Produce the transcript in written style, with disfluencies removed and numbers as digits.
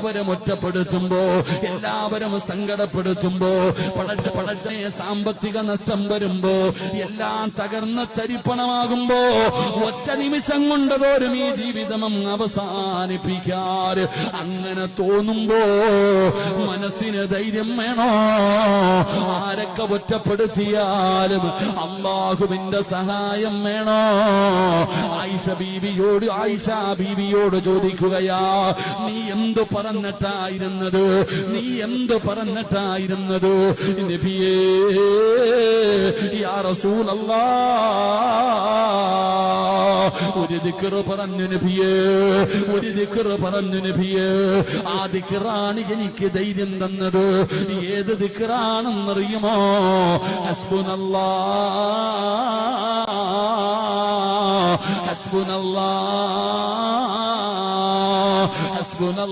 എല്ലാവരും ഒറ്റപ്പെടുത്തുമ്പോ, എല്ലാവരും സങ്കടപ്പെടുത്തുമ്പോ, പടച്ച സാമ്പത്തിക നഷ്ടം വരുമ്പോ, എല്ലാം തകർന്ന് തരിപ്പണമാകുമ്പോ, ഒറ്റ നിമിഷം കൊണ്ടതോരും ഈ ജീവിതം അവസാനിപ്പിക്കാറ്. അങ്ങനെ തോന്നുമ്പോ മനസ്സിന് ധൈര്യം വേണോ? ആരൊക്കെ ഒറ്റപ്പെടുത്തിയാലും അള്ളാഹുവിന്റെ സഹായം വേണോ? ആയിഷ ബീവിയോട് ചോദിക്കുകയാ, നീ എന്തു പറഞ്ഞിട്ടായിരുന്നത്? നീ എന്തു പറഞ്ഞിട്ടായിരുന്നത്? നബിയേ, യാ റസൂലല്ലാഹ്, ഒരു ദിക്ർ പറഞ്ഞു നബിയേ, ഒരു ദിക്ർ പറഞ്ഞു നബിയേ. ആ ദിക്റാണ് എനിക്ക് ധൈര്യം തന്നത്. ഏത് ദിക്റാണെന്നറിയുമോ? ഹസ്ബുനല്ലാഹ്, ഹസ്ബുനല്ലാഹ്, ഹസ്ബുനല്ലാഹ്.